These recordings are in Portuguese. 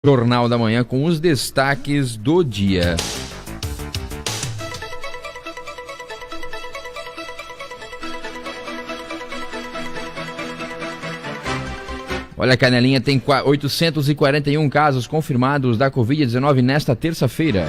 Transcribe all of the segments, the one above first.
Jornal da Manhã com os destaques do dia. Olha, Canelinha tem 841 casos confirmados da Covid-19 nesta terça-feira.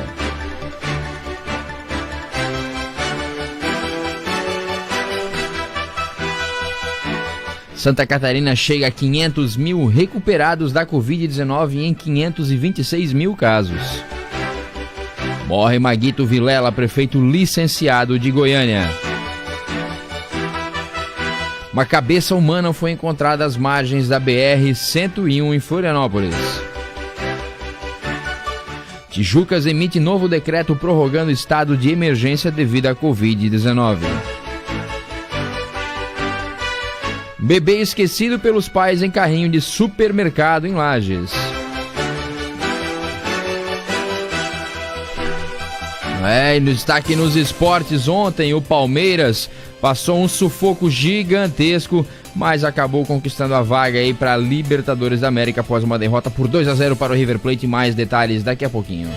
Santa Catarina chega a 500 mil recuperados da Covid-19 em 526 mil casos. Morre Maguito Vilela, prefeito licenciado de Goiânia. Uma cabeça humana foi encontrada às margens da BR-101 em Florianópolis. Tijucas emite novo decreto prorrogando estado de emergência devido à Covid-19. Bebê esquecido pelos pais em carrinho de supermercado em Lages. No destaque nos esportes, ontem o Palmeiras passou um sufoco gigantesco, mas acabou conquistando a vaga aí para a Libertadores da América após uma derrota por 2-0 para o River Plate. Mais detalhes daqui a pouquinho.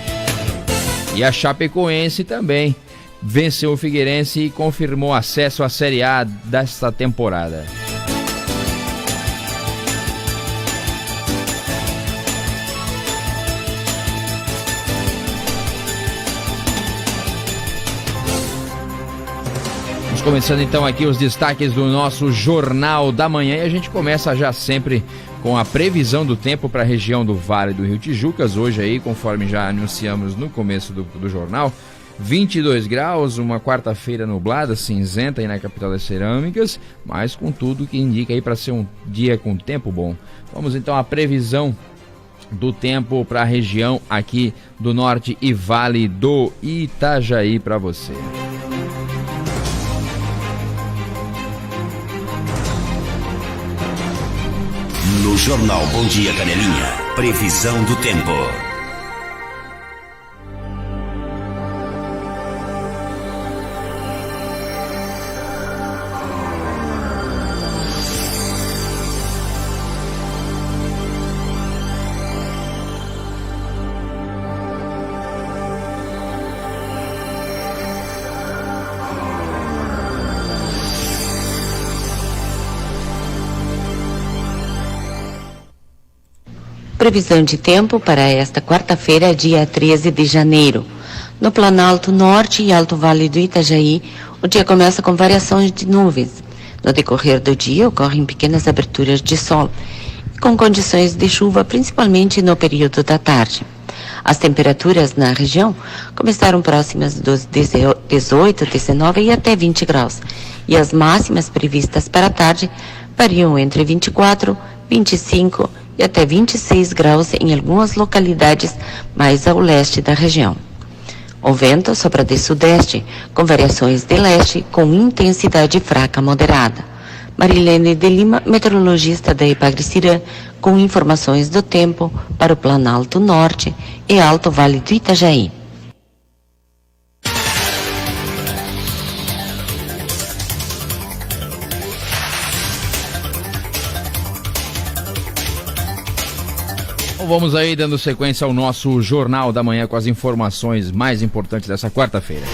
E a Chapecoense também venceu o Figueirense e confirmou acesso à Série A desta temporada. Começando então aqui os destaques do nosso Jornal da Manhã, e a gente começa já sempre com a previsão do tempo para a região do Vale do Rio Tijucas. Hoje aí, conforme já anunciamos no começo do jornal, 22 graus, uma quarta-feira nublada, cinzenta aí na capital das cerâmicas, mas com tudo que indica aí para ser um dia com tempo bom. Vamos então à previsão do tempo para a região aqui do norte e Vale do Itajaí para você. No Jornal Bom Dia Canelinha, previsão do tempo. Previsão de tempo para esta quarta-feira, dia 13 de janeiro. No Planalto Norte e Alto Vale do Itajaí, o dia começa com variações de nuvens. No decorrer do dia, ocorrem pequenas aberturas de sol, com condições de chuva, principalmente no período da tarde. As temperaturas na região começaram próximas dos 18, 19 e até 20 graus. E as máximas previstas para a tarde variam entre 24, 25 e até 26 graus em algumas localidades mais ao leste da região. O vento sopra de sudeste, com variações de leste, com intensidade fraca moderada. Marilene de Lima, meteorologista da Epagre-Cirã, com informações do tempo para o Planalto Norte e Alto Vale do Itajaí. Vamos aí dando sequência ao nosso Jornal da Manhã com as informações mais importantes dessa quarta-feira.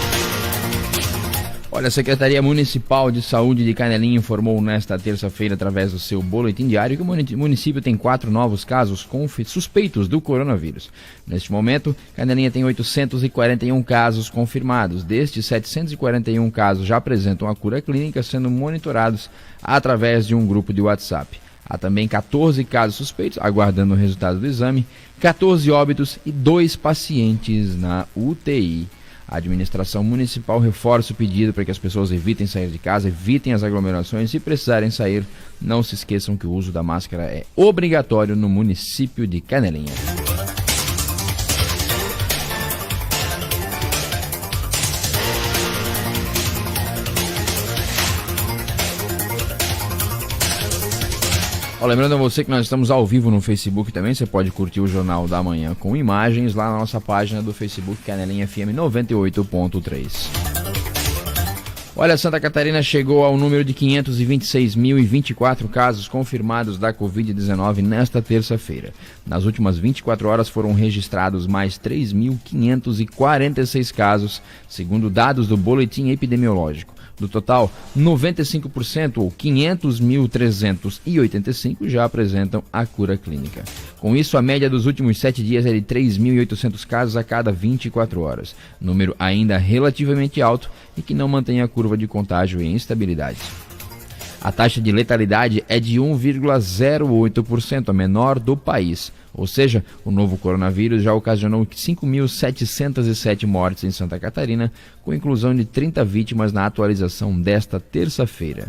Olha, a Secretaria Municipal de Saúde de Canelinha informou nesta terça-feira, através do seu boletim diário, que o município tem 4 novos casos suspeitos do coronavírus. Neste momento, Canelinha tem 841 casos confirmados. Destes, 741 casos já apresentam a cura clínica, sendo monitorados através de um grupo de WhatsApp. Há também 14 casos suspeitos, aguardando o resultado do exame, 14 óbitos e 2 pacientes na UTI. A administração municipal reforça o pedido para que as pessoas evitem sair de casa, evitem as aglomerações. Se precisarem sair, não se esqueçam que o uso da máscara é obrigatório no município de Canelinha. Lembrando a você que nós estamos ao vivo no Facebook também. Você pode curtir o Jornal da Manhã com imagens lá na nossa página do Facebook, Canelinha FM 98.3. Olha, Santa Catarina chegou ao número de 526.024 casos confirmados da Covid-19 nesta terça-feira. Nas últimas 24 horas foram registrados mais 3.546 casos, segundo dados do boletim epidemiológico. Do total, 95% ou 500.385 já apresentam a cura clínica. Com isso, a média dos últimos 7 dias é de 3.800 casos a cada 24 horas. Número ainda relativamente alto e que não mantém a curva de contágio em instabilidade. A taxa de letalidade é de 1,08%, a menor do país. Ou seja, o novo coronavírus já ocasionou 5.707 mortes em Santa Catarina, com inclusão de 30 vítimas na atualização desta terça-feira.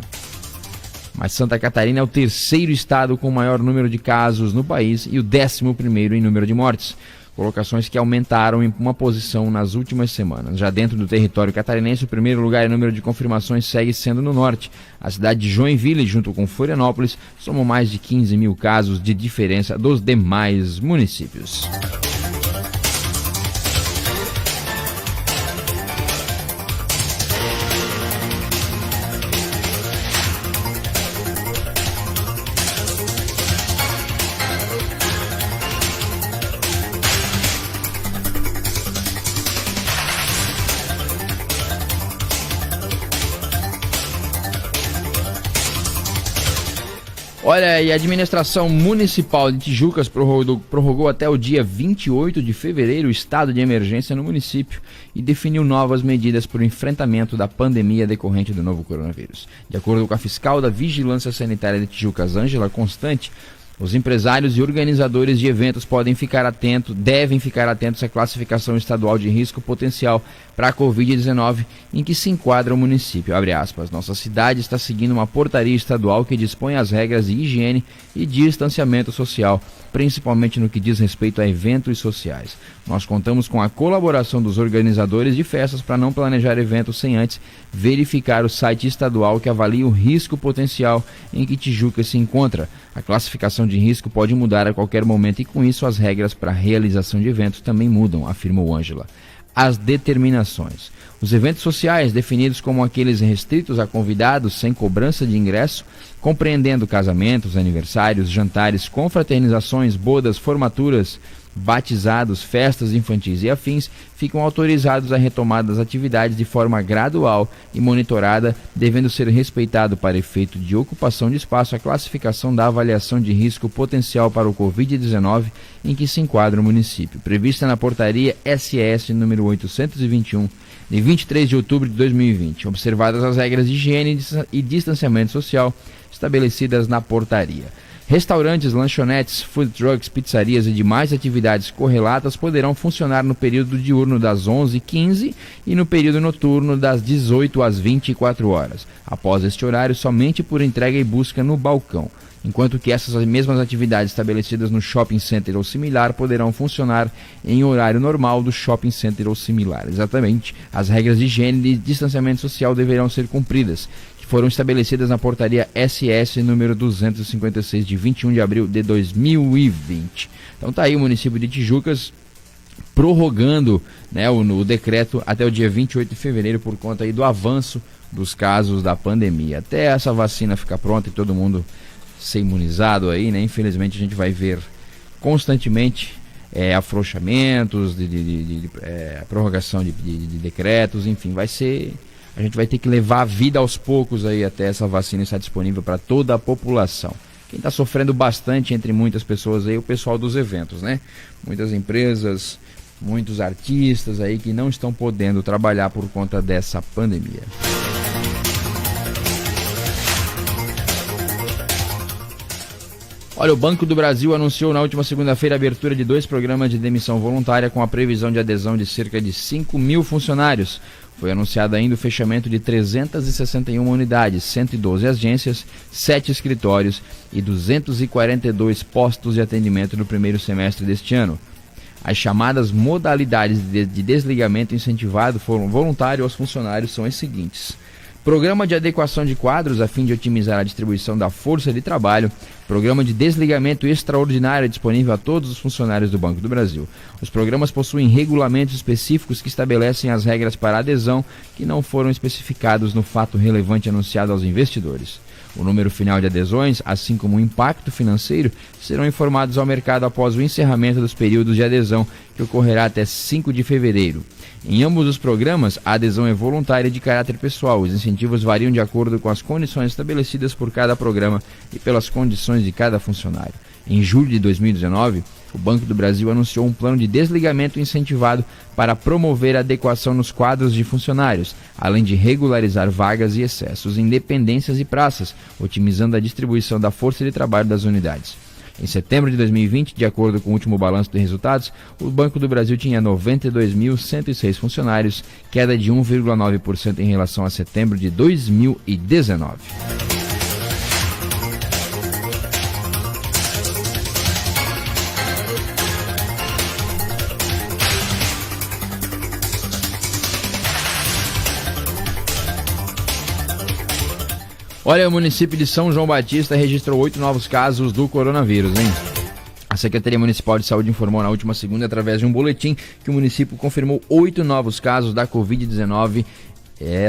Mas Santa Catarina é o terceiro estado com o maior número de casos no país e o 11º em número de mortes. Colocações que aumentaram em uma posição nas últimas semanas. Já dentro do território catarinense, o primeiro lugar em número de confirmações segue sendo no norte. A cidade de Joinville, junto com Florianópolis, somam mais de 15 mil casos de diferença dos demais municípios. Olha, e a administração municipal de Tijucas prorrogou até o dia 28 de fevereiro o estado de emergência no município e definiu novas medidas para o enfrentamento da pandemia decorrente do novo coronavírus. De acordo com a fiscal da Vigilância Sanitária de Tijucas, Ângela Constante, os empresários e organizadores de eventos devem ficar atentos à classificação estadual de risco potencial para a Covid-19 em que se enquadra o município. Abre aspas, nossa cidade está seguindo uma portaria estadual que dispõe as regras de higiene e distanciamento social, principalmente no que diz respeito a eventos sociais. Nós contamos com a colaboração dos organizadores de festas para não planejar eventos sem antes verificar o site estadual que avalia o risco potencial em que Tijuca se encontra. A classificação de risco pode mudar a qualquer momento e com isso as regras para a realização de eventos também mudam, afirmou Ângela. As determinações. Os eventos sociais, definidos como aqueles restritos a convidados sem cobrança de ingresso, compreendendo casamentos, aniversários, jantares, confraternizações, bodas, formaturas, batizados, festas infantis e afins, ficam autorizados a retomar das atividades de forma gradual e monitorada, devendo ser respeitado para efeito de ocupação de espaço a classificação da avaliação de risco potencial para o Covid-19 em que se enquadra o município, prevista na portaria SES número 821, de 23 de outubro de 2020, observadas as regras de higiene e distanciamento social estabelecidas na portaria. Restaurantes, lanchonetes, food trucks, pizzarias e demais atividades correlatas poderão funcionar no período diurno das 11h15 e no período noturno das 18 às 24 horas. Após este horário, somente por entrega e busca no balcão. Enquanto que essas mesmas atividades estabelecidas no shopping center ou similar poderão funcionar em horário normal do shopping center ou similar. Exatamente, as regras de higiene e distanciamento social deverão ser cumpridas, que foram estabelecidas na portaria SES número 256 de 21 de abril de 2020. Então tá aí o município de Tijucas prorrogando, né, o decreto até o dia 28 de fevereiro por conta aí do avanço dos casos da pandemia. Até essa vacina ficar pronta e todo mundo ser imunizado aí, né? Infelizmente a gente vai ver constantemente afrouxamentos, prorrogação de decretos, enfim, a gente vai ter que levar a vida aos poucos aí até essa vacina estar disponível para toda a população. Quem está sofrendo bastante entre muitas pessoas aí é o pessoal dos eventos, né? Muitas empresas, muitos artistas aí que não estão podendo trabalhar por conta dessa pandemia. Olha, o Banco do Brasil anunciou na última segunda-feira a abertura de 2 programas de demissão voluntária com a previsão de adesão de cerca de 5 mil funcionários. Foi anunciado ainda o fechamento de 361 unidades, 112 agências, 7 escritórios e 242 postos de atendimento no primeiro semestre deste ano. As chamadas modalidades de desligamento incentivado voluntário aos funcionários são as seguintes. Programa de adequação de quadros a fim de otimizar a distribuição da força de trabalho. Programa de desligamento extraordinário disponível a todos os funcionários do Banco do Brasil. Os programas possuem regulamentos específicos que estabelecem as regras para adesão que não foram especificados no fato relevante anunciado aos investidores. O número final de adesões, assim como o impacto financeiro, serão informados ao mercado após o encerramento dos períodos de adesão, que ocorrerá até 5 de fevereiro. Em ambos os programas, a adesão é voluntária e de caráter pessoal. Os incentivos variam de acordo com as condições estabelecidas por cada programa e pelas condições de cada funcionário. Em julho de 2019, o Banco do Brasil anunciou um plano de desligamento incentivado para promover a adequação nos quadros de funcionários, além de regularizar vagas e excessos em dependências e praças, otimizando a distribuição da força de trabalho das unidades. Em setembro de 2020, de acordo com o último balanço de resultados, o Banco do Brasil tinha 92.106 funcionários, queda de 1,9% em relação a setembro de 2019. Olha, o município de São João Batista registrou 8 novos casos do coronavírus, hein? A Secretaria Municipal de Saúde informou na última segunda, através de um boletim, que o município confirmou 8 novos casos da Covid-19.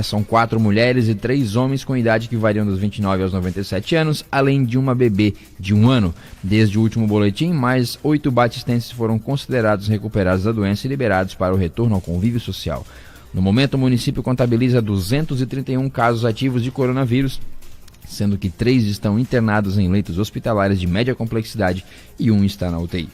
São 4 mulheres e 3 homens com idade que variam dos 29 aos 97 anos, além de uma bebê de 1 ano. Desde o último boletim, mais 8 batistenses foram considerados recuperados da doença e liberados para o retorno ao convívio social. No momento, o município contabiliza 231 casos ativos de coronavírus, sendo que 3 estão internados em leitos hospitalares de média complexidade e 1 está na UTI.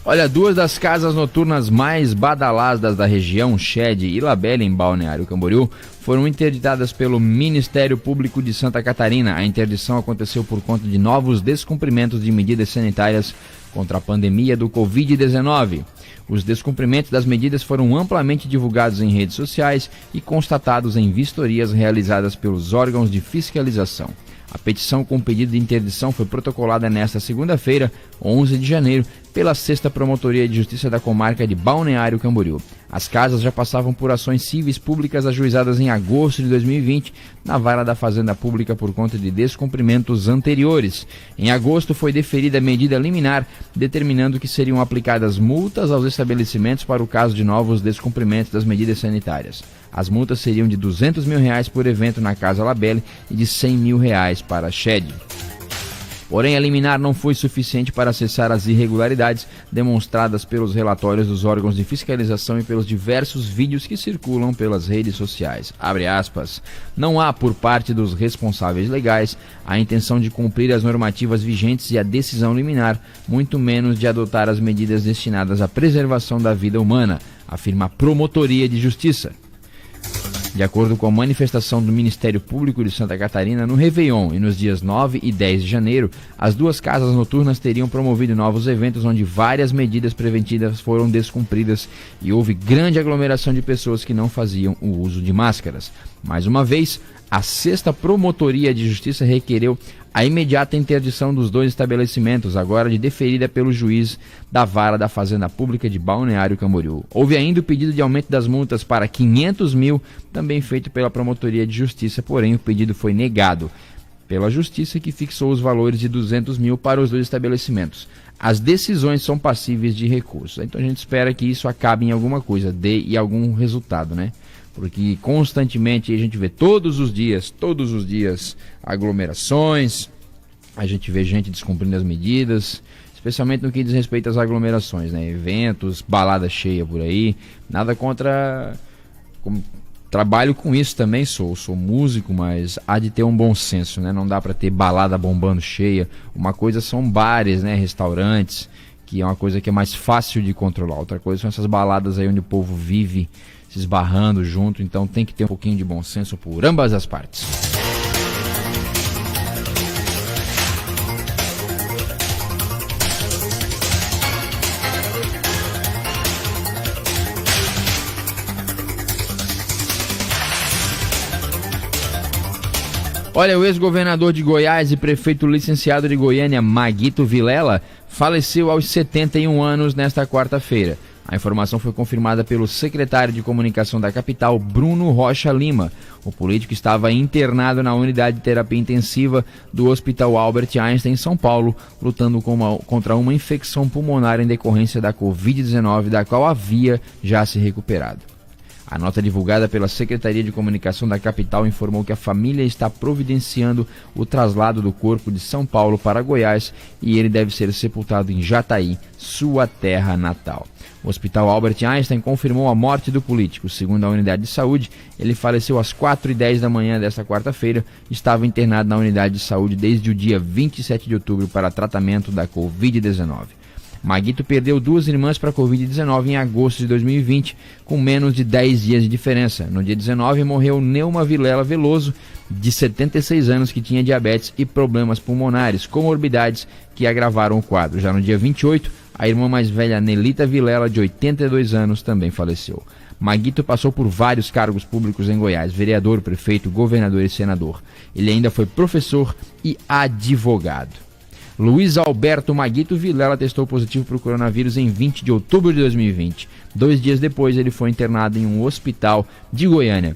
Olha, 2 das casas noturnas mais badaladas da região, Shed e Labelle, em Balneário Camboriú, foram interditadas pelo Ministério Público de Santa Catarina. A interdição aconteceu por conta de novos descumprimentos de medidas sanitárias contra a pandemia do Covid-19. Os descumprimentos das medidas foram amplamente divulgados em redes sociais e constatados em vistorias realizadas pelos órgãos de fiscalização. A petição com pedido de interdição foi protocolada nesta segunda-feira, 11 de janeiro, pela 6ª Promotoria de Justiça da Comarca de Balneário Camboriú. As casas já passavam por ações cíveis públicas ajuizadas em agosto de 2020 na Vara da Fazenda Pública por conta de descumprimentos anteriores. Em agosto foi deferida a medida liminar, determinando que seriam aplicadas multas aos estabelecimentos para o caso de novos descumprimentos das medidas sanitárias. As multas seriam de R$200 mil por evento na Casa Labelle e de R$100 mil para a Shed. Porém, a liminar não foi suficiente para acessar as irregularidades demonstradas pelos relatórios dos órgãos de fiscalização e pelos diversos vídeos que circulam pelas redes sociais. Abre aspas. Não há, por parte dos responsáveis legais, a intenção de cumprir as normativas vigentes e a decisão liminar, muito menos de adotar as medidas destinadas à preservação da vida humana, afirma a Promotoria de Justiça. De acordo com a manifestação do Ministério Público de Santa Catarina, no Réveillon e nos dias 9 e 10 de janeiro, as 2 casas noturnas teriam promovido novos eventos onde várias medidas preventivas foram descumpridas e houve grande aglomeração de pessoas que não faziam o uso de máscaras. Mais uma vez, a 6ª Promotoria de Justiça requereu a imediata interdição dos 2 estabelecimentos, agora de deferida pelo juiz da Vara da Fazenda Pública de Balneário Camboriú. Houve ainda o pedido de aumento das multas para R$500 mil, também feito pela Promotoria de Justiça, porém o pedido foi negado pela Justiça, que fixou os valores de R$200 mil para os 2 estabelecimentos. As decisões são passíveis de recurso, então a gente espera que isso acabe em alguma coisa, dê algum resultado, né? Porque constantemente a gente vê todos os dias, aglomerações, a gente vê gente descumprindo as medidas, especialmente no que diz respeito às aglomerações, né? Eventos, balada cheia por aí, nada contra... Trabalho com isso também, sou músico, mas há de ter um bom senso, né? Não dá para ter balada bombando cheia. Uma coisa são bares, né? Restaurantes, que é uma coisa que é mais fácil de controlar. Outra coisa são essas baladas aí onde o povo vive se esbarrando junto, então tem que ter um pouquinho de bom senso por ambas as partes. Olha, o ex-governador de Goiás e prefeito licenciado de Goiânia, Maguito Vilela, faleceu aos 71 anos nesta quarta-feira. A informação foi confirmada pelo secretário de comunicação da capital, Bruno Rocha Lima. O político estava internado na unidade de terapia intensiva do Hospital Albert Einstein, em São Paulo, lutando contra uma infecção pulmonar em decorrência da Covid-19, da qual havia já se recuperado. A nota divulgada pela Secretaria de Comunicação da capital informou que a família está providenciando o traslado do corpo de São Paulo para Goiás e ele deve ser sepultado em Jataí, sua terra natal. O Hospital Albert Einstein confirmou a morte do político. Segundo a unidade de saúde, ele faleceu às 4h10 da manhã desta quarta-feira. Estava internado na unidade de saúde desde o dia 27 de outubro para tratamento da Covid-19. Maguito perdeu 2 irmãs para a Covid-19 em agosto de 2020, com menos de 10 dias de diferença. No dia 19, morreu Neuma Vilela Veloso, de 76 anos, que tinha diabetes e problemas pulmonares, comorbidades que agravaram o quadro. Já no dia 28, a irmã mais velha, Nelita Vilela, de 82 anos, também faleceu. Maguito passou por vários cargos públicos em Goiás: vereador, prefeito, governador e senador. Ele ainda foi professor e advogado. Luiz Alberto Maguito Vilela testou positivo para o coronavírus em 20 de outubro de 2020. 2 dias depois, ele foi internado em um hospital de Goiânia.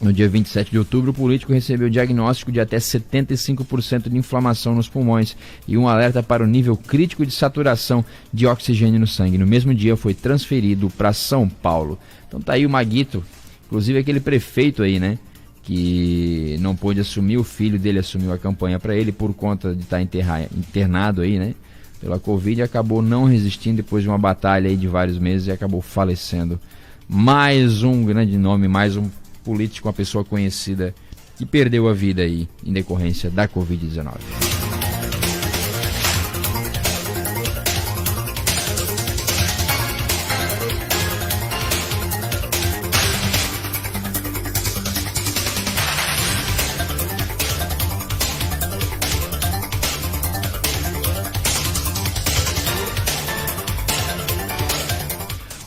No dia 27 de outubro, o político recebeu diagnóstico de até 75% de inflamação nos pulmões e um alerta para o nível crítico de saturação de oxigênio no sangue. No mesmo dia, foi transferido para São Paulo. Então tá aí o Maguito, inclusive aquele prefeito aí, né, que não pôde assumir, o filho dele assumiu a campanha para ele por conta de estar internado aí, né, pela Covid, e acabou não resistindo depois de uma batalha aí de vários meses e acabou falecendo. Mais um grande nome, mais um político, uma pessoa conhecida que perdeu a vida aí em decorrência da Covid-19.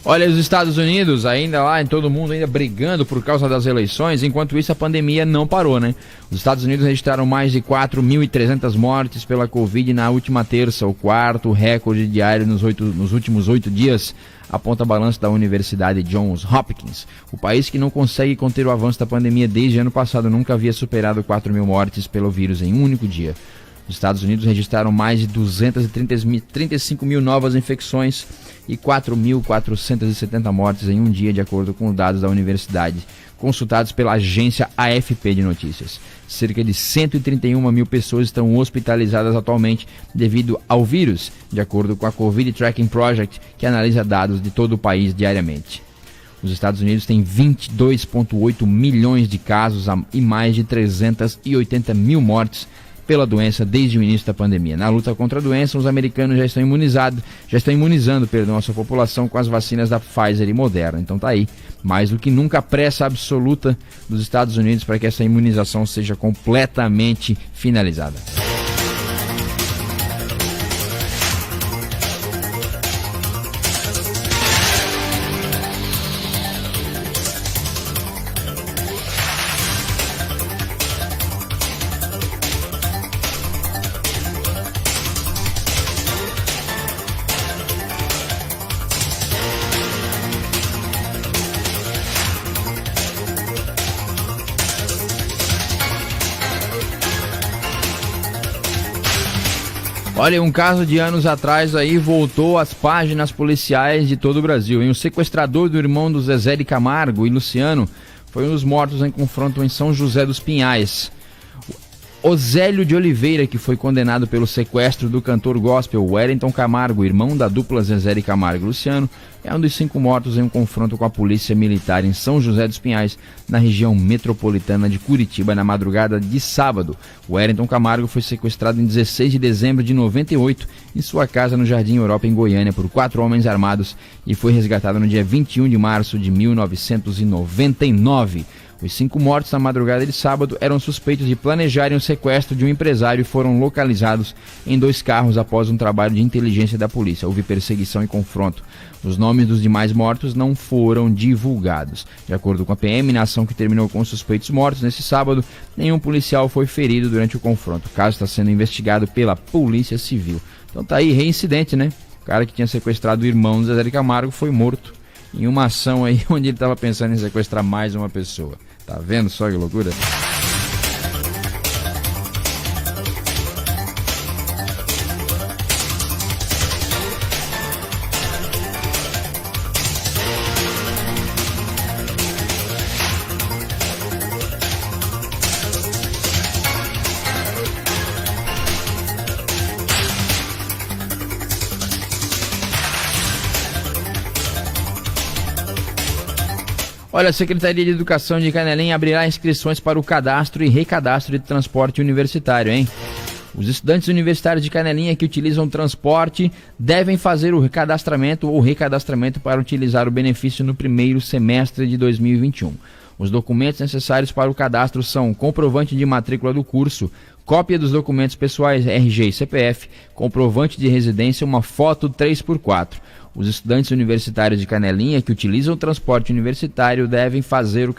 Olha, os Estados Unidos ainda lá, em todo mundo ainda brigando por causa das eleições. Enquanto isso, a pandemia não parou, né? Os Estados Unidos registraram mais de 4.300 mortes pela Covid na última terça, o quarto recorde diário nos últimos 8 dias, aponta balanço da Universidade Johns Hopkins. O país, que não consegue conter o avanço da pandemia desde ano passado, nunca havia superado 4.000 mortes pelo vírus em um único dia. Os Estados Unidos registraram mais de 235 mil novas infecções e 4.470 mortes em um dia, de acordo com os dados da universidade, consultados pela agência AFP de notícias. Cerca de 131 mil pessoas estão hospitalizadas atualmente devido ao vírus, de acordo com a Covid Tracking Project, que analisa dados de todo o país diariamente. Os Estados Unidos têm 22,8 milhões de casos e mais de 380 mil mortes pela doença desde o início da pandemia. Na luta contra a doença, os americanos já estão imunizando a sua população com as vacinas da Pfizer e Moderna. Então tá aí, mais do que nunca, a pressa absoluta dos Estados Unidos para que essa imunização seja completamente finalizada. Olha, um caso de anos atrás aí voltou às páginas policiais de todo o Brasil. O sequestrador do irmão do Zezé de Camargo e Luciano foi um dos mortos em confronto em São José dos Pinhais. Osélio de Oliveira, que foi condenado pelo sequestro do cantor gospel Wellington Camargo, irmão da dupla Zezé de Camargo e Luciano, é um dos 5 mortos em um confronto com a polícia militar em São José dos Pinhais, na região metropolitana de Curitiba, na madrugada de sábado. Wellington Camargo foi sequestrado em 16 de dezembro de 98 em sua casa no Jardim Europa, em Goiânia, por 4 homens armados e foi resgatado no dia 21 de março de 1999. Os 5 mortos na madrugada de sábado eram suspeitos de planejarem o sequestro de um empresário e foram localizados em 2 carros após um trabalho de inteligência da polícia. Houve perseguição e confronto. Os nomes nomes dos demais mortos não foram divulgados. De acordo com a PM, na ação que terminou com suspeitos mortos nesse sábado, nenhum policial foi ferido durante o confronto. O caso está sendo investigado pela Polícia Civil. Então tá aí, reincidente, né? O cara que tinha sequestrado o irmão do Zezé de Camargo foi morto em uma ação aí onde ele estava pensando em sequestrar mais uma pessoa. Tá vendo só que loucura? Olha, a Secretaria de Educação de Canelinha abrirá inscrições para o cadastro e recadastro de transporte universitário, hein? Os estudantes universitários de Canelinha que utilizam transporte devem fazer o recadastramento para utilizar o benefício no primeiro semestre de 2021. Os documentos necessários para o cadastro são comprovante de matrícula do curso, cópia dos documentos pessoais RG e CPF, comprovante de residência e uma foto 3x4. Os estudantes universitários de Canelinha que utilizam o transporte universitário devem fazer o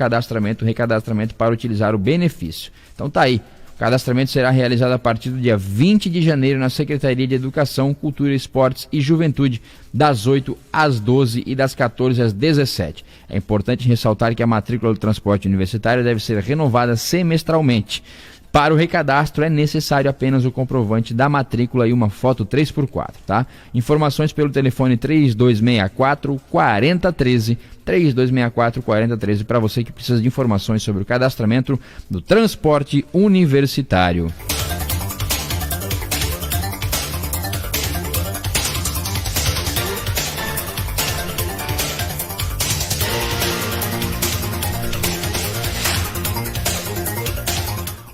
recadastramento para utilizar o benefício. Então tá aí. O cadastramento será realizado a partir do dia 20 de janeiro na Secretaria de Educação, Cultura, Esportes e Juventude, das 8 às 12 e das 14 às 17. É importante ressaltar que a matrícula do transporte universitário deve ser renovada semestralmente. Para o recadastro é necessário apenas o comprovante da matrícula e uma foto 3x4, tá? Informações pelo telefone 3264-4013, 3264-4013, para você que precisa de informações sobre o cadastramento do transporte universitário.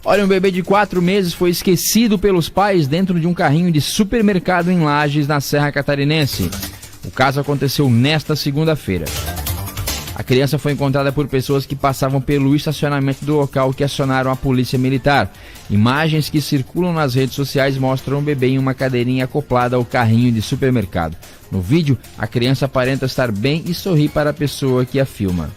Olha, um bebê de 4 meses foi esquecido pelos pais dentro de um carrinho de supermercado em Lages, na Serra Catarinense. O caso aconteceu nesta segunda-feira. A criança foi encontrada por pessoas que passavam pelo estacionamento do local que acionaram a polícia militar. Imagens que circulam nas redes sociais mostram o bebê em uma cadeirinha acoplada ao carrinho de supermercado. No vídeo, a criança aparenta estar bem e sorri para a pessoa que a filma.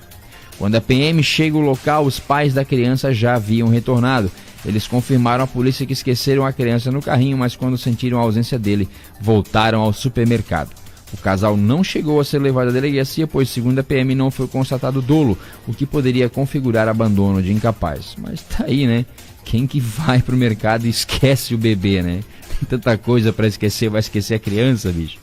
Quando a PM chega ao local, os pais da criança já haviam retornado. Eles confirmaram à polícia que esqueceram a criança no carrinho, mas quando sentiram a ausência dele, voltaram ao supermercado. O casal não chegou a ser levado à delegacia, pois, segundo a PM, não foi constatado dolo, o que poderia configurar abandono de incapaz. Mas tá aí, né? Quem que vai pro mercado e esquece o bebê, né? Tem tanta coisa pra esquecer, vai esquecer a criança, bicho?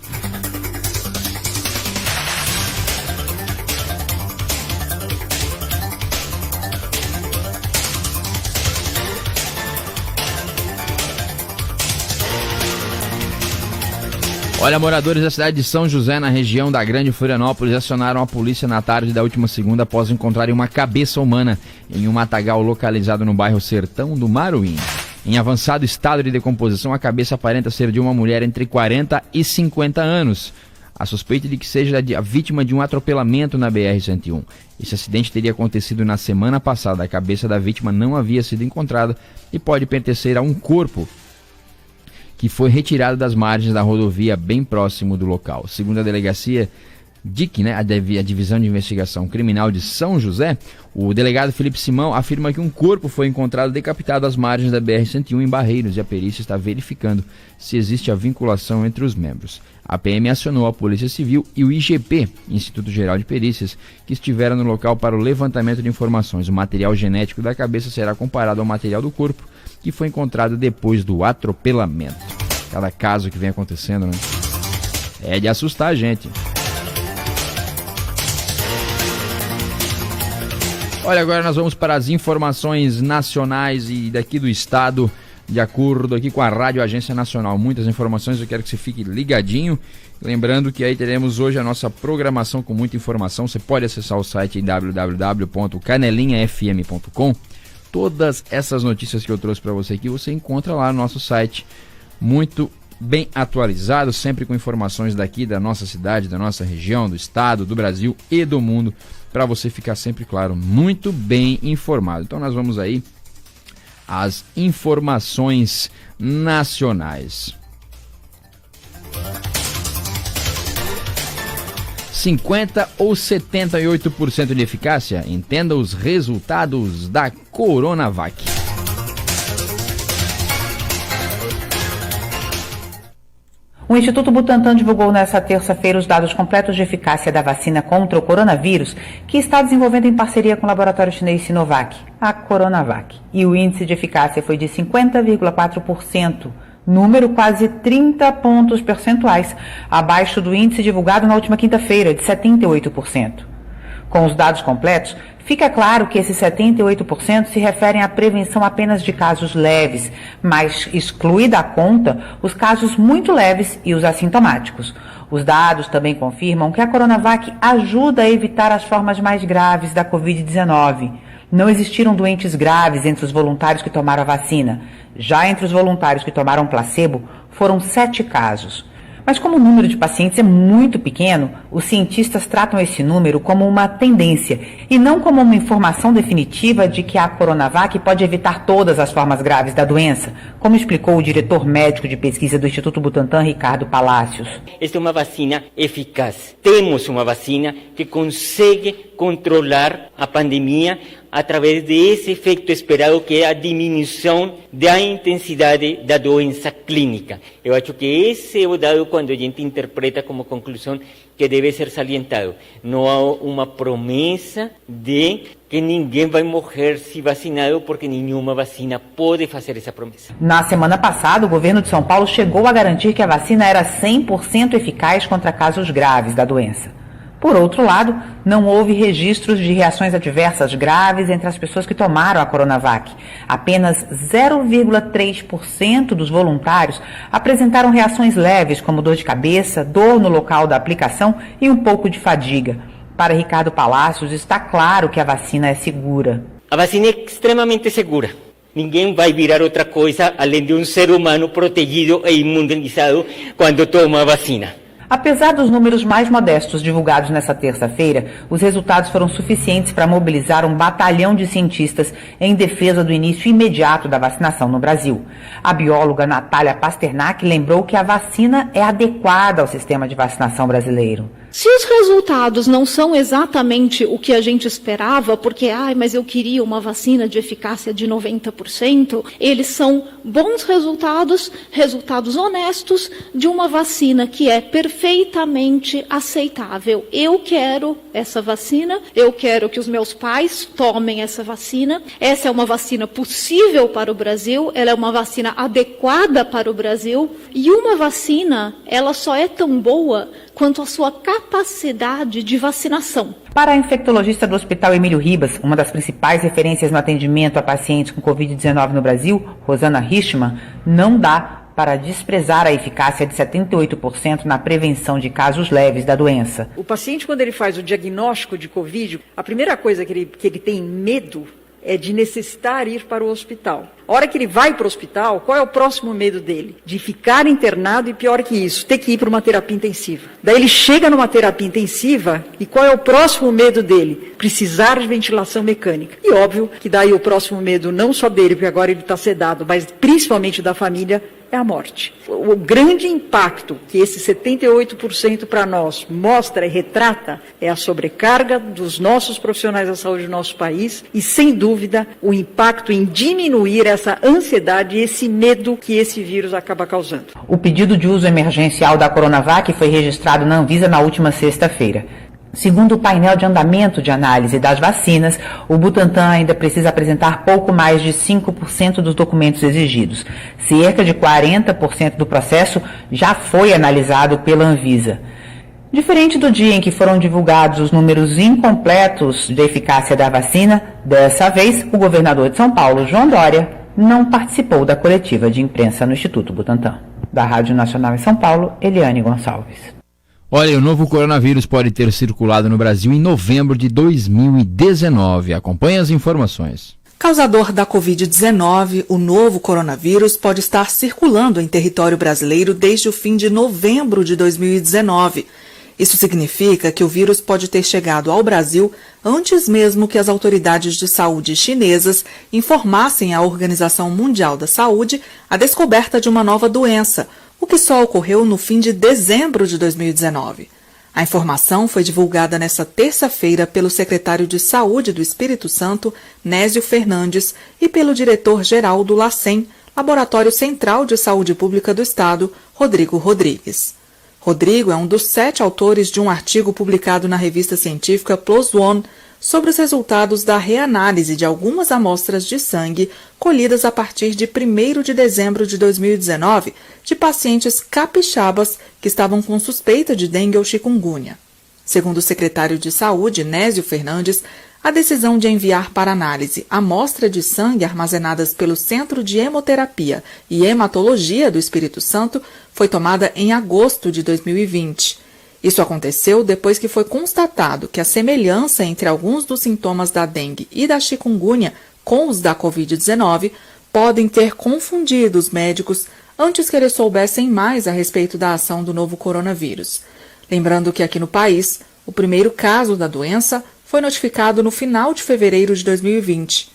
Olha, moradores da cidade de São José, na região da Grande Florianópolis, acionaram a polícia na tarde da última segunda após encontrarem uma cabeça humana em um matagal localizado no bairro Sertão do Maruim. Em avançado estado de decomposição, a cabeça aparenta ser de uma mulher entre 40 e 50 anos. A suspeita de que seja a vítima de um atropelamento na BR-101. Esse acidente teria acontecido na semana passada. A cabeça da vítima não havia sido encontrada e pode pertencer a um corpo que foi retirado das margens da rodovia bem próximo do local. Segundo a delegacia DIC, né, a Divisão de Investigação Criminal de São José, o delegado Felipe Simão afirma que um corpo foi encontrado decapitado às margens da BR-101 em Barreiros e a perícia está verificando se existe a vinculação entre os membros. A PM acionou a Polícia Civil e o IGP, Instituto Geral de Perícias, que estiveram no local para o levantamento de informações. O material genético da cabeça será comparado ao material do corpo, que foi encontrado depois do atropelamento. Cada caso que vem acontecendo, né? É de assustar a gente. Olha, agora nós vamos para as informações nacionais e daqui do estado, de acordo aqui com a Rádio Agência Nacional. Muitas informações, eu quero que você fique ligadinho. Lembrando que aí teremos hoje a nossa programação com muita informação. Você pode acessar o site www.canelinhafm.com. Todas essas notícias que eu trouxe para você aqui, você encontra lá no nosso site, muito bem atualizado, sempre com informações daqui da nossa cidade, da nossa região, do estado, do Brasil e do mundo, para você ficar sempre, claro, muito bem informado. Então nós vamos aí às informações nacionais. 50% ou 78% de eficácia? Entenda os resultados da Coronavac. O Instituto Butantan divulgou nesta terça-feira os dados completos de eficácia da vacina contra o coronavírus, que está desenvolvendo em parceria com o laboratório chinês Sinovac, a Coronavac. E o índice de eficácia foi de 50,4%, número quase 30 pontos percentuais, abaixo do índice divulgado na última quinta-feira, de 78%. Com os dados completos, fica claro que esses 78% se referem à prevenção apenas de casos leves, mas exclui da conta os casos muito leves e os assintomáticos. Os dados também confirmam que a Coronavac ajuda a evitar as formas mais graves da Covid-19. Não existiram doentes graves entre os voluntários que tomaram a vacina. Já entre os voluntários que tomaram placebo, foram 7 casos. Mas como o número de pacientes é muito pequeno, os cientistas tratam esse número como uma tendência e não como uma informação definitiva de que a Coronavac pode evitar todas as formas graves da doença, como explicou o diretor médico de pesquisa do Instituto Butantan, Ricardo Palácios. Esta é uma vacina eficaz. Temos uma vacina que consegue controlar a pandemia através desse efeito esperado, que é a diminuição da intensidade da doença clínica. Eu acho que esse é o dado quando a gente interpreta como conclusão que deve ser salientado. Não há uma promessa de que ninguém vai morrer se vacinado, porque nenhuma vacina pode fazer essa promessa. Na semana passada, o governo de São Paulo chegou a garantir que a vacina era 100% eficaz contra casos graves da doença. Por outro lado, não houve registros de reações adversas graves entre as pessoas que tomaram a Coronavac. Apenas 0,3% dos voluntários apresentaram reações leves, como dor de cabeça, dor no local da aplicação e um pouco de fadiga. Para Ricardo Palácios, está claro que a vacina é segura. A vacina é extremamente segura. Ninguém vai virar outra coisa além de um ser humano protegido e imunizado quando toma a vacina. Apesar dos números mais modestos divulgados nesta terça-feira, os resultados foram suficientes para mobilizar um batalhão de cientistas em defesa do início imediato da vacinação no Brasil. A bióloga Natália Pasternak lembrou que a vacina é adequada ao sistema de vacinação brasileiro. Se os resultados não são exatamente o que a gente esperava, porque, mas eu queria uma vacina de eficácia de 90%, eles são bons resultados, resultados honestos de uma vacina que é perfeitamente aceitável. Eu quero essa vacina, eu quero que os meus pais tomem essa vacina. Essa é uma vacina possível para o Brasil, ela é uma vacina adequada para o Brasil, e uma vacina, ela só é tão boa quanto a sua capacidade de vacinação. Para a infectologista do Hospital Emílio Ribas, uma das principais referências no atendimento a pacientes com Covid-19 no Brasil, Rosana Richman, não dá para desprezar a eficácia de 78% na prevenção de casos leves da doença. O paciente, quando ele faz o diagnóstico de Covid, a primeira coisa que ele tem medo é de necessitar ir para o hospital. A hora que ele vai para o hospital, qual é o próximo medo dele? De ficar internado e, pior que isso, ter que ir para uma terapia intensiva. Daí ele chega numa terapia intensiva e qual é o próximo medo dele? Precisar de ventilação mecânica. E óbvio que daí o próximo medo não só dele, porque agora ele está sedado, mas principalmente da família, é a morte. O grande impacto que esse 78% para nós mostra e retrata é a sobrecarga dos nossos profissionais da saúde do nosso país e, sem dúvida, o impacto em diminuir essa ansiedade e esse medo que esse vírus acaba causando. O pedido de uso emergencial da Coronavac foi registrado na Anvisa na última sexta-feira. Segundo o painel de andamento de análise das vacinas, o Butantan ainda precisa apresentar pouco mais de 5% dos documentos exigidos. Cerca de 40% do processo já foi analisado pela Anvisa. Diferente do dia em que foram divulgados os números incompletos de eficácia da vacina, dessa vez o governador de São Paulo, João Dória, não participou da coletiva de imprensa no Instituto Butantan. Da Rádio Nacional em São Paulo, Eliane Gonçalves. Olha, o novo coronavírus pode ter circulado no Brasil em novembro de 2019. Acompanhe as informações. Causador da Covid-19, o novo coronavírus pode estar circulando em território brasileiro desde o fim de novembro de 2019. Isso significa que o vírus pode ter chegado ao Brasil antes mesmo que as autoridades de saúde chinesas informassem à Organização Mundial da Saúde a descoberta de uma nova doença, o que só ocorreu no fim de dezembro de 2019. A informação foi divulgada nesta terça-feira pelo secretário de Saúde do Espírito Santo, Nésio Fernandes, e pelo diretor-geral do LACEN, Laboratório Central de Saúde Pública do Estado, Rodrigo Rodrigues. Rodrigo é um dos 7 autores de um artigo publicado na revista científica PLOS ONE sobre os resultados da reanálise de algumas amostras de sangue colhidas a partir de 1º de dezembro de 2019 de pacientes capixabas que estavam com suspeita de dengue ou chikungunya. Segundo o secretário de Saúde, Nésio Fernandes, a decisão de enviar para análise amostra de sangue armazenadas pelo Centro de Hemoterapia e Hematologia do Espírito Santo foi tomada em agosto de 2020. Isso aconteceu depois que foi constatado que a semelhança entre alguns dos sintomas da dengue e da chikungunya com os da Covid-19 podem ter confundido os médicos antes que eles soubessem mais a respeito da ação do novo coronavírus. Lembrando que aqui no país, o primeiro caso da doença foi notificado no final de fevereiro de 2020.